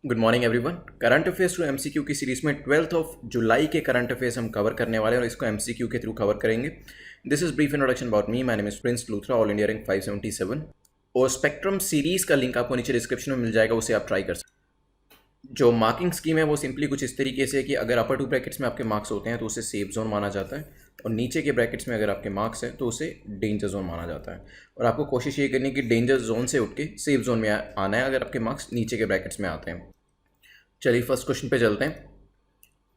Good morning everyone. Current affairs through MCQ की series में 12th of July के current affairs हम cover करने वाले हैं और इसको एमसीक्यू के थ्रू कवर करेंगे। This is brief introduction about me. My name is Prince Luthra, all India rank 577। और स्पेक्ट्रम सीरीज का लिंक आपको नीचे डिस्क्रिप्शन में मिल जाएगा, उसे आप ट्राई कर सकते हैं। जो मार्किंग स्कीम है वो सिंपली कुछ इस तरीके से है कि अगर अपर टू ब्रैकेट्स में आपके मार्क्स होते हैं तो उसे सेफ जोन माना जाता है, और नीचे के ब्रैकेट्स में अगर आपके मार्क्स हैं तो उसे डेंजर जोन माना जाता है। और आपको कोशिश ये करनी है कि डेंजर जोन से उठ के सेफ जोन में आना है अगर आपके मार्क्स नीचे के ब्रैकेट्स में आते हैं। चलिए फर्स्ट क्वेश्चन पे चलते हैं।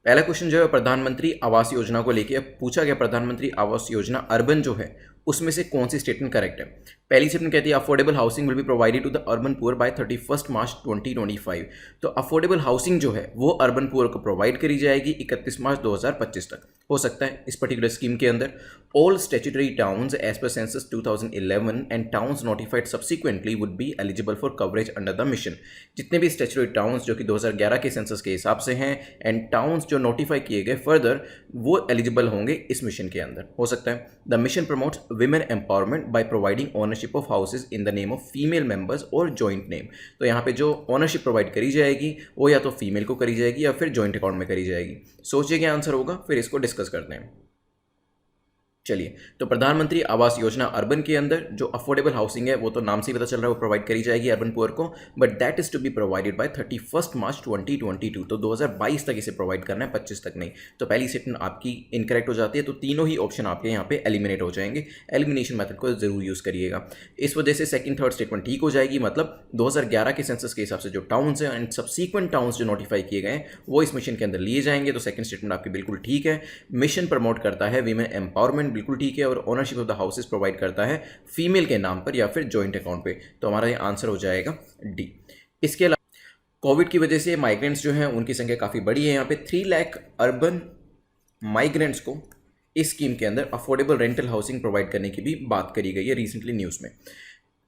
पहला क्वेश्चन जो है प्रधानमंत्री आवास योजना को लेके अब पूछा गया। प्रधानमंत्री आवास योजना अर्बन जो है उसमें से कौन सी स्टेटमेंट करेक्ट है? पहली स्टेटमेंट कहती है affordable housing will be provided to the urban poor by 31 March 2025। तो अफोर्डेबल हाउसिंग जो है वो अर्बन पुअर को प्रोवाइड करी जाएगी 31 मार्च 2025 तक। हो सकता है इस पर्टिकुलर स्कीम के अंदर all statutory towns as per census 2011 and towns notified subsequently would be eligible for coverage under the mission. जितने भी स्टैट्यूटरी टाउन्स जो कि 2011 के सेंसस के हिसाब से हैं एंड टाउन्स जो नोटिफाई किए गए फर्दर, वो एलिजिबल होंगे इस मिशन के अंदर। हो सकता है the mission promotes women empowerment by providing ownership of houses in the name of female members और जॉइंट नेम। तो यहाँ पे जो ओनरशिप प्रोवाइड करी जाएगी वो या तो फीमेल को करी जाएगी या फिर जॉइंट अकाउंट में करी जाएगी। सोचिए क्या आंसर होगा, फिर इसको डिस्कस करते हैं। चलिए, तो प्रधानमंत्री आवास योजना अर्बन के अंदर जो अफोर्डेबल हाउसिंग है वो तो नाम से ही पता चल रहा है वो प्रोवाइड करी जाएगी अर्बन पुअर को, but that is to be provided by 31 March 2022। तो 2022 तक इसे प्रोवाइड करना है, 25 तक नहीं। तो पहली स्टेटमेंट आपकी इनकरेक्ट हो जाती है, तो तीनों ही ऑप्शन आपके यहाँ पे एलिमिनेट हो जाएंगे। एलिमिनेशन मेथड को जरूर यूज करिएगा। इस वजह से सेकंड थर्ड स्टेटमेंट ठीक हो जाएगी। मतलब 2011 के सेंसस के हिसाब से जो टाउन्स हैं एंड सब्सीक्वेंट टाउन्स जो नोटिफाई किए गए हैं वो इस मिशन के अंदर लिए जाएंगे। तो सेकंड स्टेटमेंट आपकी बिल्कुल ठीक है। मिशन प्रमोट करता है वीमेन एम्पावरमेंट, बिल्कुल ठीक है। और ownership of the houses provide करता है फीमेल के नाम पर या फिर जॉइंट अकाउंट पे। तो हमारा ये आंसर हो जाएगा डी। इसके अलावा कोविड की वजह से माइग्रेंट्स जो हैं उनकी संख्या काफ़ी बड़ी है। यहाँ पे 3 लाख अर्बन माइग्रेंट्स को इस स्कीम के अंदर अफोर्डेबल रेंटल हाउसिंग प्रोवाइड करने की भी बात करी गई है रिसेंटली न्यूज़ में।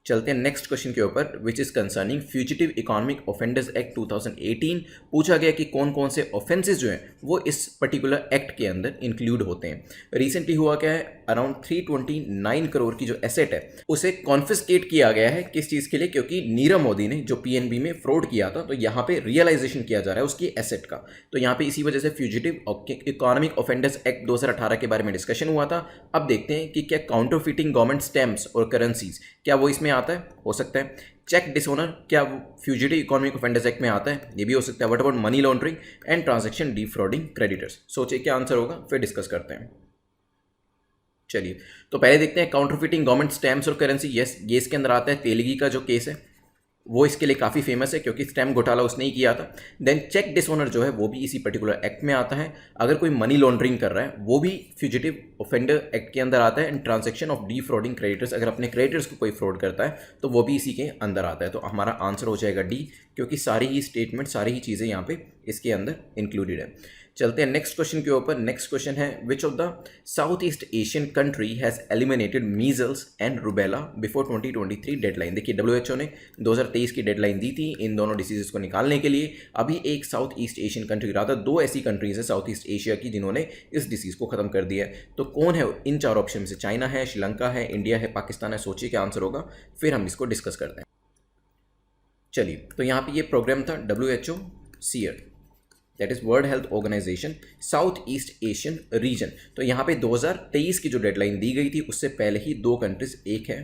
चलते हैं नेक्स्ट क्वेश्चन के ऊपर, which is concerning fugitive economic offenders act 2018। पूछा गया कि कौन कौन से ऑफेंसेस जो हैं वो इस पर्टिकुलर एक्ट के अंदर इंक्लूड होते हैं। रिसेंटली हुआ क्या है, अराउंड 329 करोड़ की जो एसेट है उसे कॉन्फिस्केट किया गया है। किस चीज़ के लिए? क्योंकि नीरव मोदी ने जो पीएनबी में फ्रॉड किया था, तो यहाँ पे रियलाइजेशन किया जा रहा है उसकी एसेट का। तो यहाँ पे इसी वजह से फ्यूजिटिव इकोनॉमिक ऑफेंडर्स एक्ट 2018 के बारे में डिस्कशन हुआ था। अब देखते हैं कि क्या काउंटरफीटिंग गवर्नमेंट स्टैम्प्स और करेंसीज क्या वो इसमें आता है? हो सकता है। चेक डिसऑनर क्या फ्यूजिटिव इकोनॉमिक ऑफेंडर्स एक्ट में आता है? ये भी हो सकता है। What about money laundering and transaction defrauding creditors? सोचिए क्या आंसर होगा, फिर डिस्कस करते हैं। चलिए, तो पहले देखते हैं काउंटरफीटिंग गवर्नमेंट स्टैम्प्स और करेंसी। यस, ये इसके अंदर आता है। तेलगी का जो केस है वो इसके लिए काफ़ी फेमस है क्योंकि स्टैम्प घोटाला उसने ही किया था। देन चेक डिसऑनर जो है वो भी इसी पर्टिकुलर एक्ट में आता है। अगर कोई मनी लॉन्ड्रिंग कर रहा है वो भी फ्यूजिटिव ऑफेंडर एक्ट के अंदर आता है। एंड ट्रांजैक्शन ऑफ डिफ्रॉडिंग क्रेडिटर्स, अगर अपने क्रेडिटर्स को कोई फ्रॉड करता है तो वो भी इसी के अंदर आता है। तो हमारा आंसर हो जाएगा डी, क्योंकि सारी ही स्टेटमेंट, सारी ही चीज़ें यहाँ पे इसके अंदर इंक्लूडेड है। चलते हैं नेक्स्ट क्वेश्चन के ऊपर। नेक्स्ट क्वेश्चन है विच of the south East Asian country has eliminated measles and rubella before 2023 deadline. देखिए, डब्ल्यूएचओ ने 2023 की डेडलाइन दी थी इन दोनों डिसीजेस को निकालने के लिए। अभी एक साउथ ईस्ट एशियन कंट्री, रहा दो ऐसी कंट्रीज है साउथ ईस्ट एशिया की जिन्होंने इस डिसीज को खत्म कर दिया है। तो कौन है इन चार ऑप्शन में से? चाइना है, श्रीलंका है, इंडिया है, पाकिस्तान है। सोचिए क्या आंसर होगा, फिर हम इसको डिस्कस करते हैं। चलिए, तो यहाँ पे ये प्रोग्राम था WHO SEAR, that is World Health Organization South East Asian region. तो यहाँ पे 2023 की जो डेडलाइन दी गई थी उससे पहले ही दो कंट्रीज, एक है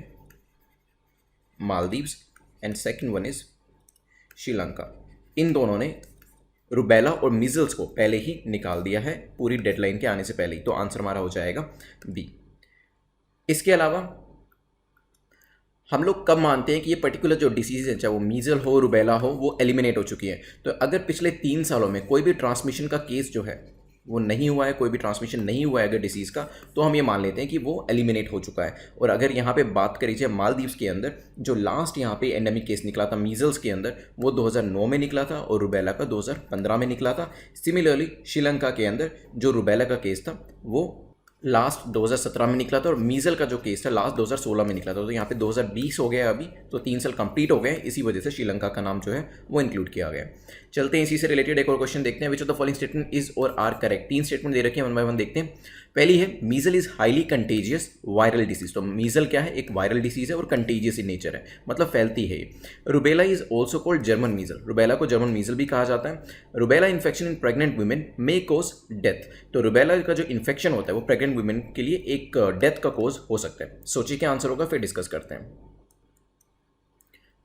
Maldives and second one is Sri Lanka, इन दोनों ने रुबेला और मीजल्स को पहले ही निकाल दिया है पूरी डेडलाइन के आने से पहले ही। तो आंसर हमारा हो जाएगा बी। इसके अलावा हम लोग कब मानते हैं कि ये पर्टिकुलर जो डिसीज है, चाहे वो मीजल हो, रुबेला हो, वो एलिमिनेट हो चुकी है? तो अगर पिछले 3 सालों में कोई भी ट्रांसमिशन का केस जो है वो नहीं हुआ है, कोई भी ट्रांसमिशन नहीं हुआ है अगर डिसीज़ का, तो हम ये मान लेते हैं कि वो एलिमिनेट हो चुका है। और अगर यहाँ पे बात करी जाए मालदीव्स के अंदर, जो लास्ट यहाँ पे एंडेमिक केस निकला था मीजल्स के अंदर वो 2009 में निकला था और रुबेला का 2015 में निकला था। सिमिलरली श्रीलंका के अंदर जो रुबेला का केस था वो लास्ट 2017 में निकला था और मीजल का जो केस था लास्ट 2016 में निकला था, तो यहाँ पे 2020 हो गया अभी, तो 3 साल कंप्लीट हो गए, इसी वजह से श्रीलंका का नाम जो है वो इंक्लूड किया गया। चलते हैं इसी से रिलेटेड एक और क्वेश्चन देखते हैं, which of the following statement is और आर करेक्ट। 3 स्टेटमेंट दे रखे हैं, वन बाय वन देखते हैं। पहली है measle is highly contagious viral disease, तो मीजल क्या है, एक वायरल डिसीज है और कंटेजियस इन नेचर है, मतलब फैलती है। Rubella is also called German measle, rubella को जर्मन मीजल भी कहा जाता है। Rubella infection in pregnant women may cause death, तो रुबेला का जो इन्फेक्शन होता है वो प्रेग्नेंट वुमेन के लिए एक डेथ का कोज हो सकता है। सोचिए क्या आंसर होगा, फिर डिस्कस करते हैं।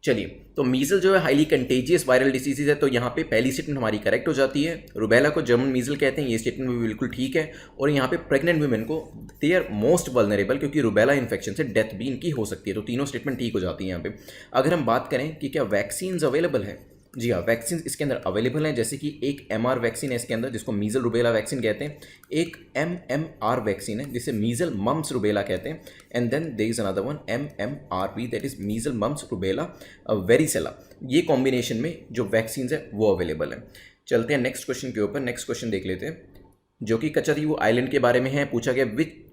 चलिए, तो मीजल जो है हाईली कंटेजियस वायरल डिसीज है, तो यहाँ पे पहली स्टेटमेंट हमारी करेक्ट हो जाती है। रुबेला को जर्मन मीजल कहते हैं, ये स्टेटमेंट भी बिल्कुल ठीक है। और यहाँ पे प्रेग्नेंट वुमेन को दे आर मोस्ट वल्नरेबल, क्योंकि रुबेला इन्फेक्शन से डेथ भी इनकी हो सकती है, तो तीनों स्टेटमेंट ठीक हो जाती है यहाँ पे। अगर हम बात करें कि क्या वैक्सीन अवेलेबल है, जी हाँ, वैक्सीन इसके अंदर अवेलेबल हैं, जैसे कि एक MR वैक्सीन है इसके अंदर जिसको मीजल रुबेला वैक्सीन कहते हैं, एक MMR वैक्सीन है जिसे मीजल मम्स रुबेला कहते हैं, and then there is another one MMRV that is measle mumps rubella varicella. ये कॉम्बिनेशन में जो वैक्सीन है वो अवेलेबल है। चलते हैं नेक्स्ट क्वेश्चन के ऊपर, नेक्स्ट क्वेश्चन देख लेते हैं जो कि कच्चातीवू आइलैंड के बारे में है। पूछा गया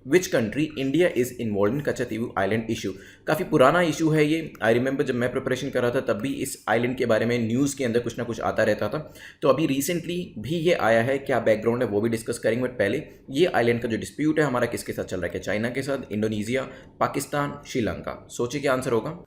which country India is involve in Katchatheevu island issue. काफ़ी पुराना इशू है ये, आई रिमेंबर जब मैं प्रिपरेशन कर रहा था तब भी इस आइलैंड के बारे में न्यूज़ के अंदर कुछ ना कुछ आता रहता था, तो अभी रिसेंटली भी ये आया है, क्या बैकग्राउंड है वो भी डिस्कस करेंगे। बट पहले ये आइलैंड का जो डिस्प्यूट है हमारा किसके साथ चल रहा है, क्या चाइना के साथ, इंडोनेशिया, पाकिस्तान, श्रीलंका। सोचिए क्या आंसर होगा।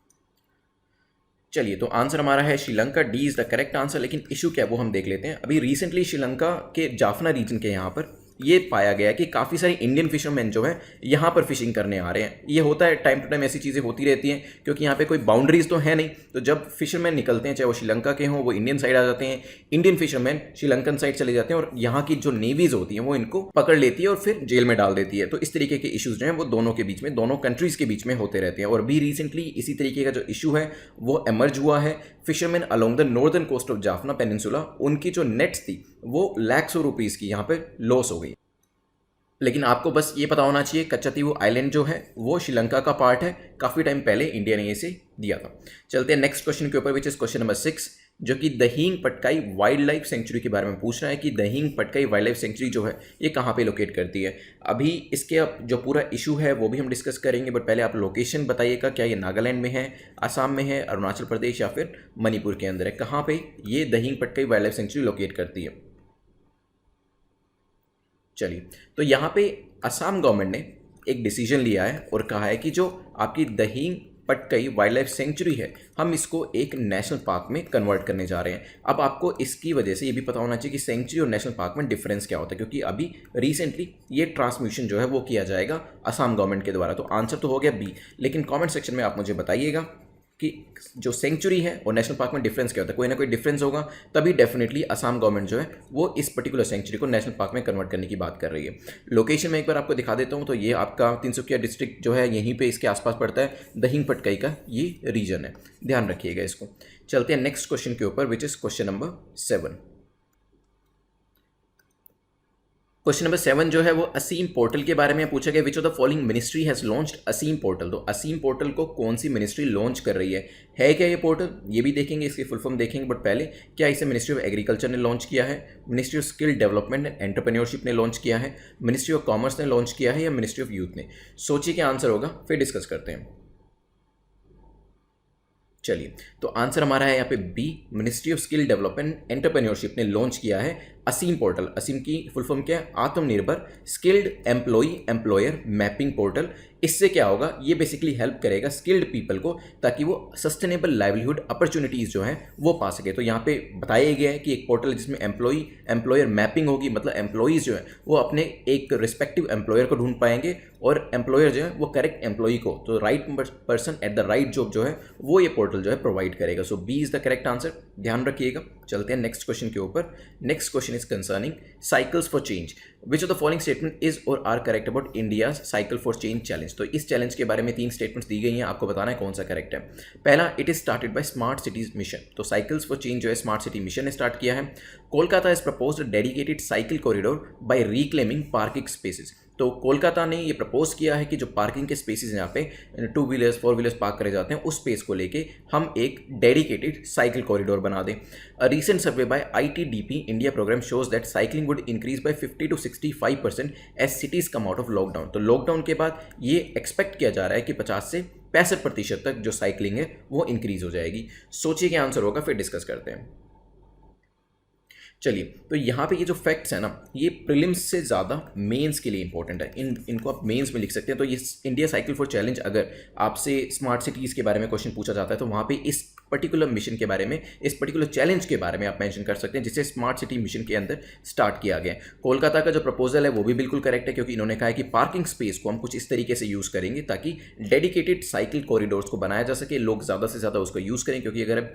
चलिए, तो आंसर हमारा है Sri Lanka, D is the correct answer. लेकिन इशू क्या है वो हम देख लेते हैं। अभी रिसेंटली श्रीलंका के जाफना रीजन के यहाँ पर ये पाया गया कि काफ़ी सारे इंडियन फिशरमैन जो है यहाँ पर फिशिंग करने आ रहे हैं। ये होता है टाइम टू टाइम, ऐसी चीज़ें होती रहती हैं क्योंकि यहाँ पे कोई बाउंड्रीज तो है नहीं, तो जब फिशरमैन निकलते हैं चाहे वो श्रीलंका के हों, वो इंडियन साइड आ जाते हैं, इंडियन फिशरमैन श्रीलंकन साइड चले जाते हैं और यहाँ की जो नेवीज होती हैं वो इनको पकड़ लेती है और फिर जेल में डाल देती है। तो इस तरीके के इशूज़ जो हैं वो दोनों के बीच में, दोनों कंट्रीज़ के बीच में होते रहते हैं। और भी रिसेंटली इसी तरीके का जो इशू है वो एमर्ज हुआ है। Fisherman along the northern coast of Jaffna peninsula, उनकी जो नेट्स थी वो लाखों रुपीज़ की यहाँ पर लॉस हो गई। लेकिन आपको बस ये पता होना चाहिए कच्चातीवू आइलैंड जो है वो श्रीलंका का पार्ट है, काफ़ी टाइम पहले इंडिया ने इसे दिया था। चलते हैं नेक्स्ट क्वेश्चन के ऊपर, विच इज क्वेश्चन नंबर 6, जो कि दहींग पटकाई वाइल्ड लाइफ सेंचुरी के बारे में पूछ रहा है कि दहींग पटकाई वाइल्ड लाइफ सेंचुरी जो है ये कहाँ पे लोकेट करती है। अभी इसके अब जो पूरा इशू है वो भी हम डिस्कस करेंगे, बट पहले आप लोकेशन बताइएगा, क्या ये नागालैंड में है, आसाम में है, अरुणाचल प्रदेश या फिर मणिपुर के अंदर है, कहाँ पे ये Dehing Patkai wild life sanctuary locate करती है। चलिए, तो यहाँ पे असम गवर्नमेंट ने एक डिसीजन लिया है और कहा है कि जो आपकी दहींग पटकई वाइल्ड लाइफ सेंचुरी है हम इसको एक नेशनल पार्क में कन्वर्ट करने जा रहे हैं। अब आपको इसकी वजह से ये भी पता होना चाहिए कि सेंचुरी और नेशनल पार्क में डिफरेंस क्या होता है, क्योंकि अभी रिसेंटली ये ट्रांसमिशन जो है वो किया जाएगा असम गवर्नमेंट के द्वारा। तो आंसर तो हो गया बी, लेकिन कमेंट सेक्शन में आप मुझे बताइएगा कि जो सेंचुरी है और नेशनल पार्क में डिफरेंस क्या होता है। कोई ना कोई डिफरेंस होगा तभी डेफिनेटली असम गवर्नमेंट जो है वो इस पर्टिकुलर सेंचुरी को नेशनल पार्क में कन्वर्ट करने की बात कर रही है। लोकेशन में एक बार आपको दिखा देता हूँ, तो ये आपका तिनसुकिया डिस्ट्रिक्ट जो है यहीं पे इसके आसपास पड़ता है, दहींग पटकाई का ये रीजन है, ध्यान रखिएगा इसको। चलते हैं नेक्स्ट क्वेश्चन के ऊपर, which is question number 7। Question number 7 जो है वो असीम पोर्टल के बारे में पूछा गया, which of the following ministry has launched ASEEM portal. तो असीम पोर्टल को कौन सी मिनिस्ट्री लॉन्च कर रही है क्या ये पोर्टल, ये भी देखेंगे, इसकी फुल फॉर्म देखेंगे। बट पहले क्या इसे मिनिस्ट्री ऑफ एग्रीकल्चर ने लॉन्च किया है, ministry of skill development and entrepreneurship ने लॉन्च किया है, मिनिस्ट्री ऑफ कॉमर्स ने लॉन्च किया है या मिनिस्ट्री ऑफ यूथ ने। सोचिए क्या आंसर होगा, फिर डिस्कस करते हैं। चलिए, तो आंसर हमारा है यहाँ पे B, ministry of skill development entrepreneurship ने लॉन्च किया है असीम पोर्टल। असीम की फुल फॉर्म क्या है, आत्मनिर्भर skilled employee employer mapping portal. इससे क्या होगा, ये बेसिकली हेल्प करेगा स्किल्ड पीपल को ताकि वो सस्टेनेबल लाइवलीहुड अपॉर्चुनिटीज़ जो हैं वो पा सके। तो यहाँ पे बताया गया है कि एक पोर्टल है जिसमें एम्प्लॉई एम्प्लॉयर मैपिंग होगी, मतलब एम्प्लॉइज़ जो है वो अपने एक रिस्पेक्टिव एम्प्लॉयर को ढूंढ पाएंगे और एम्प्लॉयर जो है वो करेक्ट एम्प्लॉई को, तो right person at the right job जो है वो ये पोर्टल जो है प्रोवाइड करेगा। So B is the correct answer, ध्यान रखिएगा। चलते हैं नेक्स्ट क्वेश्चन के ऊपर। Next question is concerning cycles for change, which of the following statement is और are correct about India's cycle for change challenge. तो इस चैलेंज के बारे में 3 स्टेटमेंट्स दी गई हैं, आपको बताना है कौन सा करेक्ट है। पहला, it is started by smart cities mission. तो साइकिल्स फॉर चेंज जो है स्मार्ट सिटी मिशन ने स्टार्ट किया है। Kolkata is proposed dedicated cycle corridor by reclaiming parking spaces. तो कोलकाता ने ये प्रपोज किया है कि जो पार्किंग के स्पेसेस हैं यहाँ पे 2 व्हीलर्स 4 व्हीलर्स पार्क करे जाते हैं, उस स्पेस को लेके हम एक डेडिकेटेड साइकिल कॉरिडोर बना दें। A recent survey by ITDP India program shows that cycling would increase by 50 to 65% as cities come out of lockdown. तो लॉकडाउन के बाद ये एक्सपेक्ट किया जा रहा है कि 50 से 65% तक जो साइकिलिंग है वो इंक्रीज हो जाएगी। सोचिए क्या आंसर होगा, फिर डिस्कस करते हैं। चलिए, तो यहाँ पे ये जो फैक्ट्स है ना, ये प्रीलिम्स से ज़्यादा मेंस के लिए इंपॉर्टेंट है। इनको आप मेंस में लिख सकते हैं। तो ये इंडिया साइकिल फॉर चैलेंज, अगर आपसे स्मार्ट सिटीज़ के बारे में क्वेश्चन पूछा जाता है तो वहाँ पे इस पर्टिकुलर मिशन के बारे में, इस पर्टिकुलर चैलेंज के बारे में आप मेंशन कर सकते हैं, जिसे स्मार्ट सिटी मिशन के अंदर स्टार्ट किया गया है। कोलकाता का जो प्रपोजल है वो भी बिल्कुल करेक्ट है, क्योंकि इन्होंने कहा है कि पार्किंग स्पेस को हम कुछ इस तरीके से यूज़ करेंगे ताकि डेडिकेटेड साइकिल कॉरिडोर्स को बनाया जा सके, लोग ज़्यादा से ज़्यादा उसको यूज़ करें। क्योंकि अगर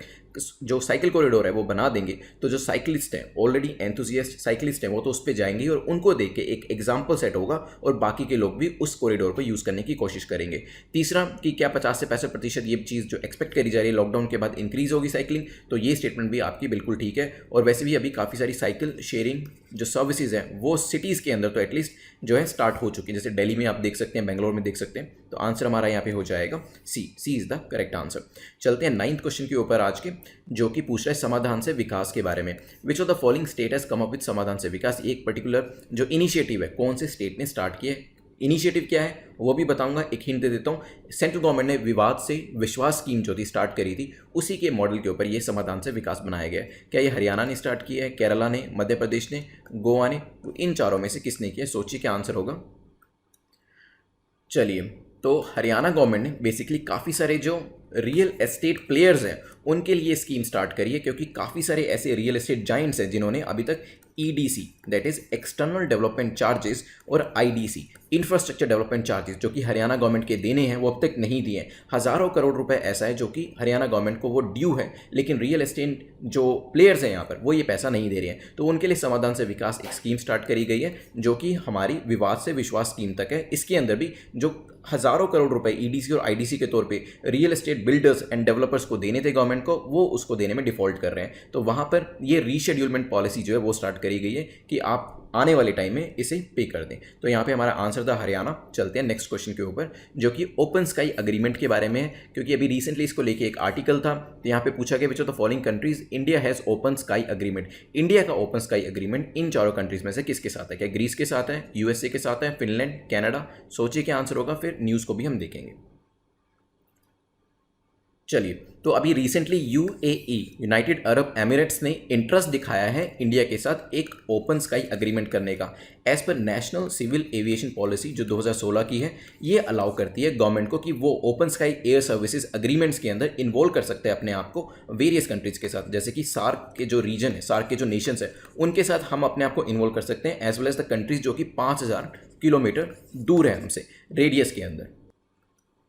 जो साइकिल कॉरिडोर है वो बना देंगे तो जो साइकिलिस्ट हैं, ऑलरेडी एंथुजियास्ट साइकिलिस्ट हैं, वो तो उस पर जाएंगे और उनको देख के एक एग्जाम्पल सेट होगा और बाकी के लोग भी उस कॉरिडोर को यूज़ करने की कोशिश करेंगे। तीसरा कि क्या 50 से 65% ये चीज़ जो एक्सपेक्ट करी जा रही है लॉकडाउन के बाद इंक्रीज होगी साइकिलिंग, तो ये स्टेटमेंट भी आपकी बिल्कुल ठीक है। और वैसे भी अभी काफ़ी सारी साइकिल शेयरिंग जो सर्विसेज हैं वो सिटीज़ के अंदर तो एटलीस्ट जो है स्टार्ट हो चुकी है। जैसे दिल्ली में आप देख सकते हैं, बेंगलोर में देख सकते हैं। तो आंसर हमारा यहाँ पे हो जाएगा सी इज़ द करेक्ट आंसर। चलते हैं 9th क्वेश्चन के ऊपर आज के, जो कि पूछ रहा है समाधान से विकास के बारे में। विच of the following state has come up with समाधान से विकास। एक पर्टिकुलर जो इनिशिएटिव है कौन से स्टेट ने स्टार्ट किया है, इनिशिएटिव क्या है वो भी बताऊंगा। एक हिंट दे देता हूँ, सेंट्रल गवर्नमेंट ने विवाद से विश्वास स्कीम जो थी स्टार्ट करी थी, उसी के मॉडल के ऊपर ये समाधान से विकास बनाया गया है। क्या ये हरियाणा ने स्टार्ट किया है, केरला ने, मध्य प्रदेश ने, गोवा ने? तो इन चारों में से किसने किया? सोचिए क्या आंसर होगा। चलिए, तो हरियाणा गवर्नमेंट ने बेसिकली काफ़ी सारे जो रियल एस्टेट प्लेयर्स हैं उनके लिए स्कीम स्टार्ट करी है, क्योंकि काफ़ी सारे ऐसे रियल एस्टेट जाइंट्स हैं जिन्होंने अभी तक EDC that is external development charges और IDC इंफ्रास्ट्रक्चर डेवलपमेंट चार्जेस जो कि हरियाणा गवर्नमेंट के देने हैं वो अब तक नहीं दिए हैं। हज़ारों करोड़ रुपए ऐसा है जो कि हरियाणा गवर्नमेंट को वो ड्यू है, लेकिन रियल एस्टेट जो प्लेयर्स हैं यहाँ पर वो ये पैसा नहीं दे रहे हैं। तो उनके लिए समाधान से विकास एक स्कीम स्टार्ट करी गई है जो कि हमारी विवाद से विश्वास स्कीम तक है। इसके अंदर भी जो हज़ारों करोड़ रुपए EDC और IDC के तौर पे real estate builders and developers को देने थे गवर्नमेंट को, वो उसको देने में डिफ़ॉल्ट कर रहे हैं। तो वहाँ पर ये रीशेड्यूलमेंट पॉलिसी जो है वो स्टार्ट करी गई है कि आप आने वाले टाइम में इसे पे कर दें। तो यहाँ पे हमारा आंसर था हरियाणा। चलते हैं नेक्स्ट क्वेश्चन के ऊपर, जो कि ओपन स्काई अग्रीमेंट के बारे में है, क्योंकि अभी रिसेंटली इसको लेके एक आर्टिकल था। तो यहाँ पे पूछा गया which of the following countries India has open sky agreement. India का ओपन स्काई अग्रीमेंट इन चारों कंट्रीज में से किसके साथ है? क्या ग्रीस के साथ है, USA के साथ है, फिनलैंड, कनाडा? सोचिए क्या आंसर होगा, फिर न्यूज़ को भी हम देखेंगे। चलिए, तो अभी recently UAE United Arab Emirates ने इंटरेस्ट दिखाया है इंडिया के साथ एक ओपन स्काई अग्रीमेंट करने का। As per national civil aviation policy जो 2016 की है, ये अलाउ करती है गवर्नमेंट को कि वो open sky air services agreements के अंदर इन्वॉल्व कर सकते हैं अपने आप को वेरियस कंट्रीज के साथ। जैसे कि सार्क के जो रीजन है, सार्क के जो नेशंस है, उनके साथ हम अपने आप को इन्वॉल्व कर सकते हैं, as well as the countries जो कि 5000 किलोमीटर दूर है हमसे रेडियस के अंदर।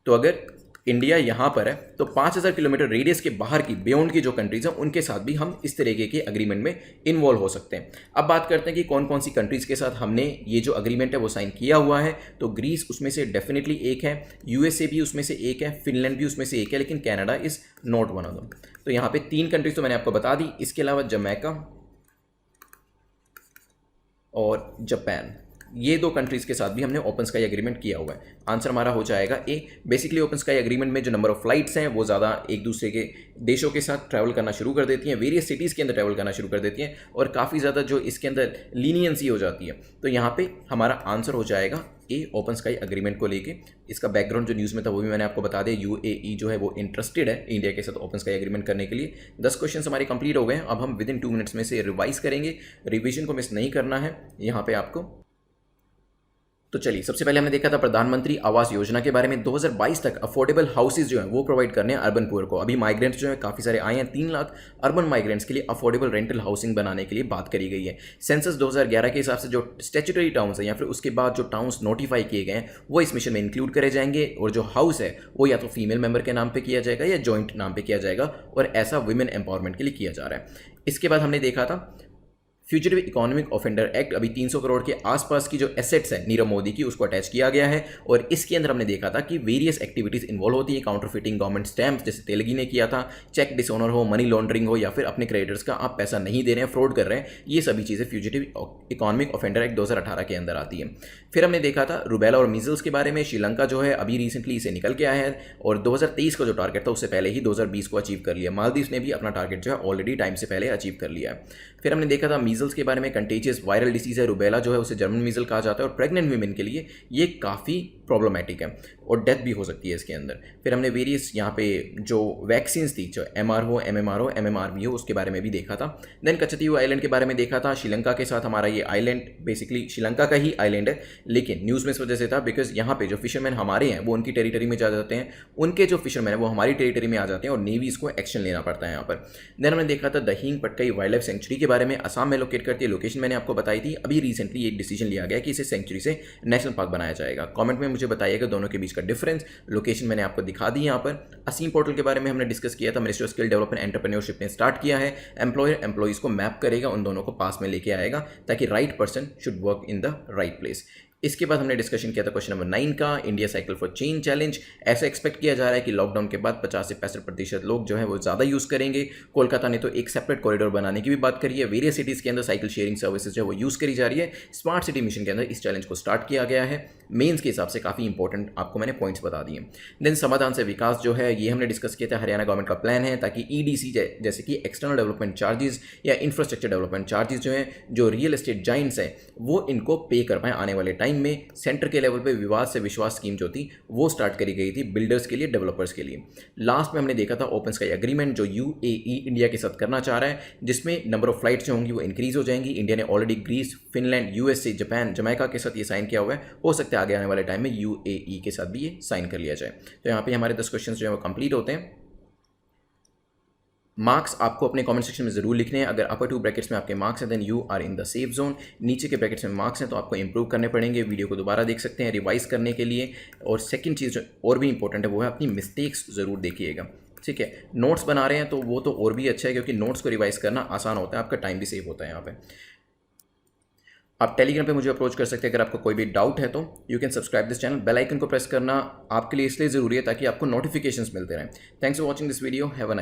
तो अगर इंडिया यहाँ पर है तो 5000 किलोमीटर रेडियस के बाहर की बियॉन्ड की जो कंट्रीज हैं उनके साथ भी हम इस तरीके के अग्रीमेंट में इन्वॉल्व हो सकते हैं। अब बात करते हैं कि कौन कौन सी कंट्रीज़ के साथ हमने ये जो अग्रीमेंट है वो साइन किया हुआ है। तो ग्रीस उसमें से डेफिनेटली एक है, USA भी उसमें से एक है, फिनलैंड भी उसमें से एक है, लेकिन Canada is not one of them. तो यहाँ पे 3 कंट्रीज तो मैंने आपको बता दी। इसके अलावा जमैका और जापान, ये 2 कंट्रीज़ के साथ भी हमने ओपन स्काई एग्रीमेंट किया हुआ है। आंसर हमारा हो जाएगा ए। बेसिकली ओपन स्काई एग्रीमेंट में जो नंबर ऑफ फ्लाइट्स हैं वो ज़्यादा एक दूसरे के देशों के साथ ट्रैवल करना शुरू कर देती हैं, वेरियस सिटीज़ के अंदर ट्रैवल करना शुरू कर देती हैं, और काफ़ी ज़्यादा जो इसके अंदर लीनियंसी हो जाती है। तो यहाँ पे हमारा आंसर हो जाएगा ए, ओपन स्काई अग्रीमेंट को लेके। इसका बैकग्राउंड जो न्यूज़ में था वो भी मैंने आपको बता दिया। UAE जो है वो इंटरेस्टेड है इंडिया के साथ ओपन स्काई एग्रीमेंट करने के लिए। 10 क्वेश्चन हमारे कंप्लीट हो गए हैं। अब हम विद इन 2 मिनट्स में से रिवाइज करेंगे। रिविजन को मिस नहीं करना है यहाँ पे आपको। तो चलिए, सबसे पहले हमने देखा था प्रधानमंत्री आवास योजना के बारे में। 2022 तक अफोर्डेबल हाउसेज जो हैं वो प्रोवाइड करने हैं अर्बन पुअर को। अभी माइग्रेंट्स जो हैं काफ़ी सारे आए हैं, 3 लाख अर्बन माइग्रेंट्स के लिए अफोर्डेबल रेंटल हाउसिंग बनाने के लिए बात करी गई है। सेंसस 2011 के हिसाब से जो स्टैट्यूटरी टाउन्स हैं या फिर उसके बाद जो टाउन्स नोटिफाई किए गए हैं वो इस मिशन में इंक्लूड करे जाएंगे, और जो हाउस है वो या तो फीमेल मेंबर के नाम पर किया जाएगा या जॉइंट नाम पर किया जाएगा, और ऐसा वुमेन एम्पावरमेंट के लिए किया जा रहा है। इसके बाद हमने देखा था फ्यूजिटिव इकोनॉमिक ऑफेंडर एक्ट अभी 300 करोड़ के आसपास की जो एसेट्स है नीरव मोदी की उसको अटैच किया गया है और इसके अंदर हमने देखा था कि वेरियस एक्टिविटीज इन्वॉल्व होती है, काउंटरफिटिंग गवर्नमेंट स्टैम्प जैसे तेलगी ने किया था, चेक डिसऑनर हो, मनी लॉन्ड्रिंग हो या फिर अपने क्रेडिटर्स का आप पैसा नहीं दे रहे हैं, फ्रॉड कर रहे हैं, ये सभी चीज़ें फ्यूजिटिव इकोनॉमिक ऑफेंडर एक्ट 2018 के अंदर आती है। फिर हमने देखा था रुबेला और मीजल्स के बारे में, श्रीलंका जो है अभी रिसेंटली इसे निकल के आया है और 2023 का जो टारगेट था उससे पहले ही 2020 को अचीव कर लिया। मालदीव ने भी अपना टारगेट जो है ऑलरेडी टाइम से पहले अचीव कर लिया है। फिर हमने देखा था मीजल्स के बारे में, कंटेजियस वायरल डिसीज है, रुबेला जो है उसे जर्मन मीजल कहा जाता है और प्रेग्नेंट वीमेन के लिए ये काफ़ी प्रॉब्लमैटिक है और डेथ भी हो सकती है इसके अंदर। फिर हमने वेरियस यहाँ पे जो वैक्सीन थी, जो MR हो, MMR हो, MMRV हो, उसके बारे में भी देखा था। देन कचतीयू आइलैंड के बारे में देखा था। श्रीलंका के साथ हमारा ये आइलैंड बेसिकली श्रीलंका का ही आइलैंड है, लेकिन न्यूज़ में इस वजह से था बिकॉज यहाँ पे जो फिशरमैन हमारे हैं वो उनकी टेरिटरी में जा जाते हैं, उनके जो फिशरमैन है वो हमारी टेरिटरी में आ जाते हैं और नेवी इसको एक्शन लेना पड़ता है यहाँ पर। देन हमने देखा था दहींग पटकाई वाइल्ड लाइफ सेंचुरी के बारे में, असम में लोकेट करती है, लोकेशन मैंने आपको बताई थी। अभी रिसेंटली एक डिसीजन लिया गया कि इसे सेंचुरी से नेशनल पार्क बनाया जाएगा। कमेंट में मुझे बताइएगा दोनों के बीच का डिफरेंस। लोकेशन मैंने आपको दिखा दी यहाँ पर। असीम पोर्टल के बारे में हमने डिस्कस किया था, ministry of skill development entrepreneurship ने स्टार्ट किया है। एम्प्लॉयर एम्प्लॉइज को मैप करेगा, उन दोनों को पास में लेके आएगा ताकि right person should work in the right place. इसके बाद हमने डिस्कशन किया था क्वेश्चन नंबर 9 का, India cycle for change challenge. ऐसा एक्सपेक्ट किया जा रहा है कि लॉकडाउन के बाद 50 से 65% लोग जो है वो ज़्यादा यूज़ करेंगे। कोलकाता ने तो एक सेपरेट कॉरिडोर बनाने की भी बात करी है। वेरियस सिटीज़ के अंदर साइकिल शेयरिंग सर्विसेज जो है वो यूज़ करी जा रही है। स्मार्ट सिटी मिशन के अंदर इस चैलेंज को स्टार्ट किया गया है। मेंस के हिसाब से काफ़ी इंपॉर्टेंट आपको मैंने पॉइंट्स बता दिए। देन समाधान से विकास जो है ये हमने डिस्कस किया था। हरियाणा गवर्नमेंट का प्लान है ताकि EDC जैसे कि एक्सटर्नल डेवलपमेंट चार्जेस या इंफ्रास्ट्रक्चर डेवलपमेंट चार्जेस जो हैं, जो रियल एस्टेट जाइंट्स हैं वो इनको पे कर पाएँ आने वाले टाइम में। सेंटर के लेवल पे विवाद से विश्वास स्कीम जो थी वो स्टार्ट करी गई थी बिल्डर्स के लिए, डेवलपर्स के लिए। लास्ट में हमने देखा था ओपन स्काई एग्रीमेंट जो UAE इंडिया के साथ करना चाह रहा है, जिसमें नंबर ऑफ फ्लाइट्स जो होंगी वो इंक्रीज हो जाएंगी। इंडिया ने already Greece, Finland, USA, Japan, Jamaica के साथ ये साइन किया हुआ है। हो सकता है आगे आने वाले टाइम में UAE के साथ भी ये साइन कर लिया जाए। तो यहाँ पे हमारे 10 क्वेश्चन जो है वो कंप्लीट होते हैं। मार्क्स आपको अपने कमेंट सेक्शन में जरूर लिखने हैं। अगर अपर 2 ब्रैकेट्स में आपके मार्क्स हैं then you are in the safe zone. नीचे के ब्रैकेट्स में मार्क्स हैं तो आपको इंप्रूव करने पड़ेंगे। वीडियो को दोबारा देख सकते हैं रिवाइज करने के लिए। और सेकंड चीज़ जो और भी इंपॉर्टेंट है वो है अपनी मिस्टेक्स ज़रूर देखिएगा, ठीक है। नोट्स बना रहे हैं तो वो तो और भी अच्छा है क्योंकि नोट्स को रिवाइज करना आसान होता है, आपका टाइम भी सेव होता है यहाँ पर। आप टेलीग्राम पे मुझे अप्रोच कर सकते हैं अगर आपको कोई भी डाउट है तो। You can subscribe this channel. Bell icon को प्रेस करना आपके लिए इसलिए ज़रूरी है ताकि आपको नोटिफिकेशंस मिलते रहें। Thanks for watching this video. Have a nice